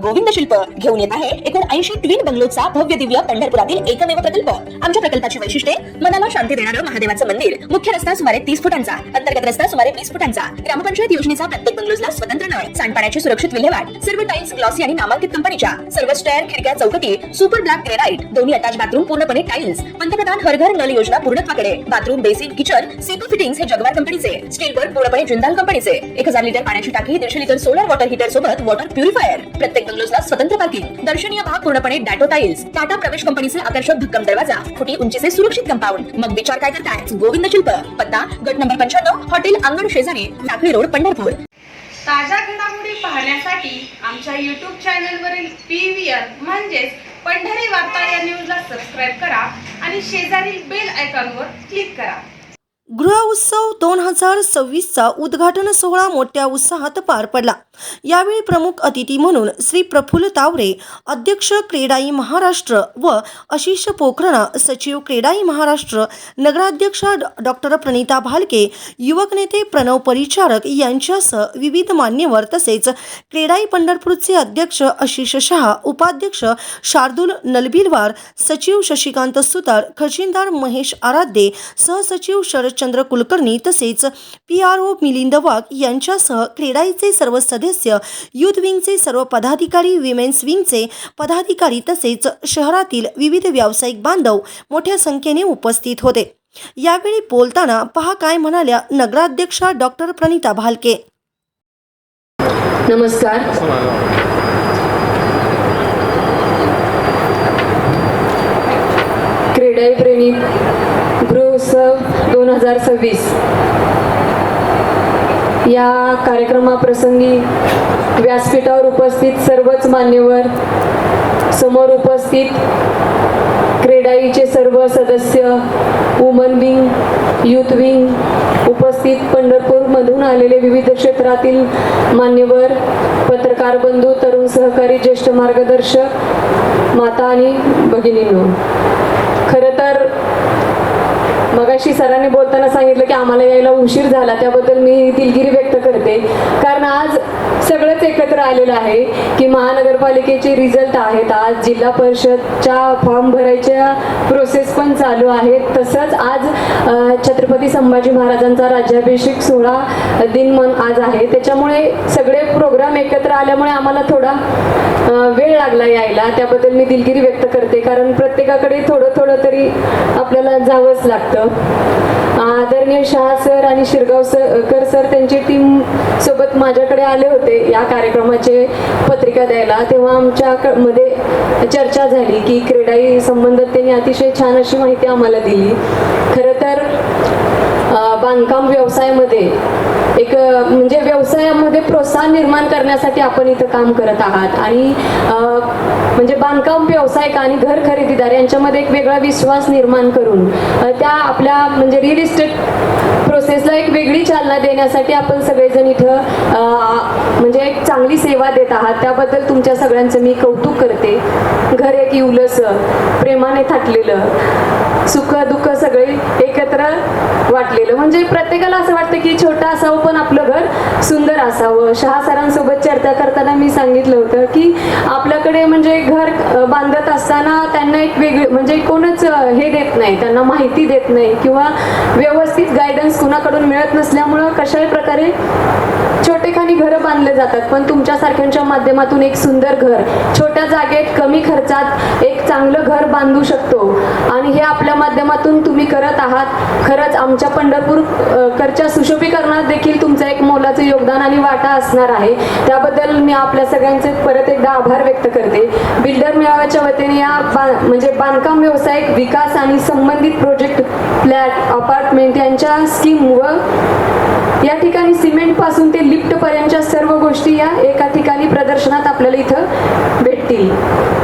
गोविंद शिल्प घेऊन येत आहे एकूण 80 ट्विन बंगलोचा भव्य दिव्य पंढरपुरातील एकमेव प्रकल्प। आमच्या प्रकल्पाची वैशिष्ट्ये मनाला शांती देणारं महादेवाचं मंदिर, मुख्य रस्ता सुमारे 30 फुटांचा, अंतर्गत रस्ता सुमारे 20 फुटांचा, ग्रामपंचायत योजनेचा प्रत्येक बंगलोजला स्वतंत्र नळ, सांडपाण्याची सुरक्षित विल्हेवाट, सर्व टाइल्स ग्लॉसी आणि नामांकित कंपनीच्या, सर्व स्टेअर, खिडक्या, चौकटी सुपर ब्लॅक ग्रेनाइट, दोन्ही अटॅच बाथरूम पूर्णपणे टाइल्स, पंतप्रधान हर घर नल योजना पूर्णत्वाकडे, bathroom, basin, kitchen, CP fittings हे जगवार कंपनीचे, स्टील वर्क पूर्णपणे जिंदाल कंपनीचे, 1000 लिटर पाण्याची टाकी, 150 लिटर सोलर वॉटर हीटर सोबत वॉटर प्युरिफायर, प्रत्येक बंगलोजला स्वतंत्र पार्किंग, दर्शनीय भाग पूर्णपणे डॅटो टाइल्स, टाटा प्रवेश कंपनीचे आकर्षक भक्कम दरवाजा, फुटी उंचीचे सुरक्षित कंपाऊंड। मग विचार काय करताय? गोविंद शिल्प, पत्ता गट नंबर 95, हॉटेल अंगण शेजारी, टाकळी रोड, पंढरपूर। ताज्या घडामोडी पाहण्यासाठी आमच्या YouTube चॅनलवरील PVR म्हणजेच पंढरी वार्ता या न्यूजला सबस्क्राइब करा आणि शेजारील बेल आयकॉनवर क्लिक करा। गृह उत्सव 2026चा उद्घाटन सोहळा मोठ्या उत्साहात पार पडला। यावेळी प्रमुख अतिथी म्हणून श्री प्रफुल्ल तावरे, अध्यक्ष क्रेडाई महाराष्ट्र व आशिष पोखरणा, सचिव क्रेडाई महाराष्ट्र, नगराध्यक्ष डॉक्टर प्रणिता भालके, युवक नेते प्रणव परिचारक यांच्यासह विविध मान्यवर तसेच क्रेडाई पंढरपूरचे अध्यक्ष आशिष शहा, उपाध्यक्ष शार्दूल नलबिलवार, सचिव शशिकांत सुतार, खजिनदार महेश आराध्ये, सहसचिव शरदचंद्र कुलकर्णी तसेच PRO मिलिंद वाघ यांच्यासह क्रेडाईचे सर्व सदस्य, युथ विंगचे सर्व पदाधिकारी, विमेन्स विंगचे पदाधिकारी तसेच शहरातील विविध व्यावसायिक बांधव मोठ्या संख्येने उपस्थित होते। यावेळी बोलताना पहा काय म्हणाल्या नगराध्यक्षा डॉक्टर प्रणिता भालके। नमस्कार। क्रेडाई प्रेमी गृह उत्सव 2026 या कार्यक्रमाप्रसंगी व्यासपीठावर उपस्थित सर्वच मान्यवर, समोर उपस्थित क्रेडाईचे सर्व सदस्य, वुमन विंग, युथ विंग, उपस्थित पंढरपूरमधून आलेले विविध क्षेत्रातील मान्यवर, पत्रकार बंधू, तरुण सहकारी, ज्येष्ठ मार्गदर्शक, माता आणि भगिनींनो, खरं तर मगाशी सरांनी बोलताना सांगितलं की आम्हाला यायला उशीर झाला, त्याबद्दल मी दिलगिरी व्यक्त करते। कारण आज सगळंच एकत्र आलेलं आहे की महानगरपालिकेचे रिझल्ट आहेत, आज जिल्हा परिषदच्या फॉर्म भरायच्या प्रोसेस पण चालू आहेत, तसंच आज छत्रपती संभाजी महाराजांचा राज्याभिषेक सोहळा दिन मन आज आहे। त्याच्यामुळे सगळे प्रोग्राम एकत्र आल्यामुळे आम्हाला थोडा वेळ लागला यायला, त्याबद्दल मी दिलगिरी व्यक्त करते। कारण प्रत्येकाकडे थोडं थोडं तरी आपल्याला जावंच लागतं। आदरणीय शहा सर आणि शिरगावकर सर त्यांची टीम सोबत माझ्याकडे आले होते या कार्यक्रमाचे पत्रिका द्यायला, तेव्हा आमच्या मध्ये चर्चा झाली की क्रेडाई संबंधात त्यांनी अतिशय छान अशी माहिती आम्हाला दिली। खरं तर बांधकाम व्यवसायामध्ये एक म्हणजे व्यवसायामध्ये प्रोत्साहन निर्माण करण्यासाठी आपण इथं काम करत आहात आणि म्हणजे बांधकाम व्यावसायिक आणि घर खरेदीदार यांच्यामध्ये एक वेगळा विश्वास निर्माण करून त्या आपल्या म्हणजे रिअल इस्टेट प्रोसेसला एक वेगळी चालना देण्यासाठी आपण सगळेजण इथं म्हणजे एक चांगली सेवा देत आहात, त्याबद्दल तुमच्या सगळ्यांचं मी कौतुक करते। घर एक इवलंसं, प्रेमाने थाटलेलं, सुख दुःख सगळे एकत्र वाटलेलं, म्हणजे प्रत्येकाला असं वाटतं की छोटं असावं पण आपलं घर सुंदर असावं। शहा सरांसोबत चर्चा करताना मी सांगितलं होतं की आपल्याकडे म्हणजे घर बांधत असताना त्यांना एक वेगळं म्हणजे कोणच हे देत नाही, त्यांना माहिती देत नाही किंवा व्यवस्थित गायडन्स कुणाकडून मिळत नसल्यामुळं कशाही प्रकारे छोटेखानी घरं बांधले जातात, पण तुमच्यासारख्यांच्या माध्यमातून एक सुंदर घर छोट्या जागेत कमी खर्चात एक चांगलं घर बांधू शकतो आणि हे आपल्या माध्यमातून तुम्ही करत आहात। खरंच आमच्या पंढरपूरकरच्या सुशोभीकरणात देखील तुमचं एक मोलाचं योगदान आणि वाटा असणार आहे, त्याबद्दल मी आपल्या सगळ्यांचे परत एकदा आभार व्यक्त करते। बिल्डर मेळाव्याच्या वतीने या म्हणजे बांधकाम व्यावसायिक विकास आणि संबंधित प्रोजेक्ट, फ्लॅट, अपार्टमेंट यांच्या स्कीम व या ठिकाणी सिमेंट पासून ते लिफ्ट पर्यंतच्या सर्व गोष्टी या एका ठिकाणी प्रदर्शनात आपल्याला इथं भेटतील।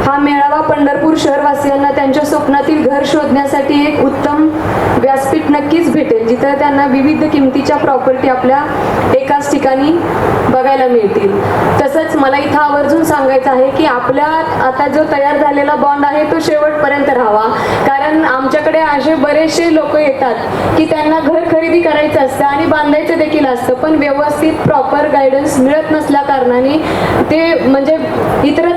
हा मेळावा पंढरपूर शहरवासियांना त्यांच्या स्वप्नातील घर शोधण्यासाठी एक उत्तम व्यासपीठ नक्कीच भेटेल, जिथे त्यांना विविध किमतीच्या प्रॉपर्टी आपल्या एकाच ठिकाणी बघायला मिळतील। तसंच मला इथं आवर्जून सांगायचं आहे की आपल्या आता जो तयार झालेला बॉन्ड आहे तो शेवटपर्यंत राहावा, कारण आमच्याकडे असे बरेचसे लोक येतात की त्यांना घर खरेदी करायचं असतं आणि बांधायचं देखील असतं, पण व्यवस्थित प्रॉपर गायडन्स मिळत नसल्या कारणाने ते म्हणजे इतर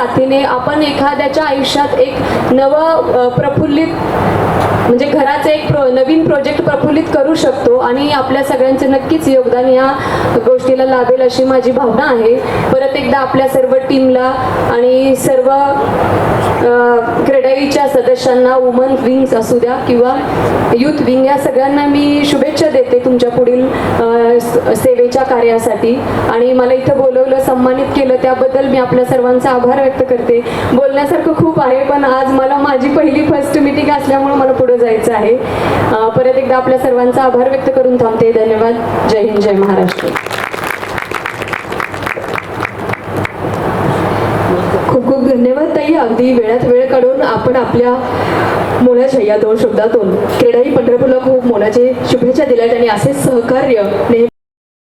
साथीने आपण एखाद्याच्या आयुष्यात एक नवं प्रफुल्लित म्हणजे घराचे एक नवीन प्रोजेक्ट प्रफुल्लित करू शकतो आणि आपल्या सगळ्यांचं नक्कीच योगदान या गोष्टीला लाभेल अशी माझी भावना आहे. परत एकदा आपल्या सर्व टीमला आणि सर्व क्रेडाईच्या सदस्यांना, वुमन विंग्स असू द्या किंवा युथ विंग, या सगळ्यांना मी शुभेच्छा देते तुमच्या पुढील सेवेच्या कार्यासाठी. आणि मला इथं बोलवलं, सन्मानित केलं त्याबद्दल मी आपल्या सर्वांचा आभार व्यक्त करते. बोलण्यासारखं खूप आहे पण आज मला माझी पहिली फर्स्ट मीटिंग असल्यामुळे मला पुढे जायचं आहे. परत एकदा आपल्या सर्वांचा आभार व्यक्त करून थांबते. धन्यवाद. जय हिंद, जय महाराष्ट्र. खूप खूप धन्यवाद ताई. अगदी वेळात वेळ काढून आपण आपल्या मोलाच्या या 2 शब्दातून क्रेडाई पंढरपूरला खूप मोलाचे शुभेच्छा दिल्यात आणि असेच सहकार्य नेहमी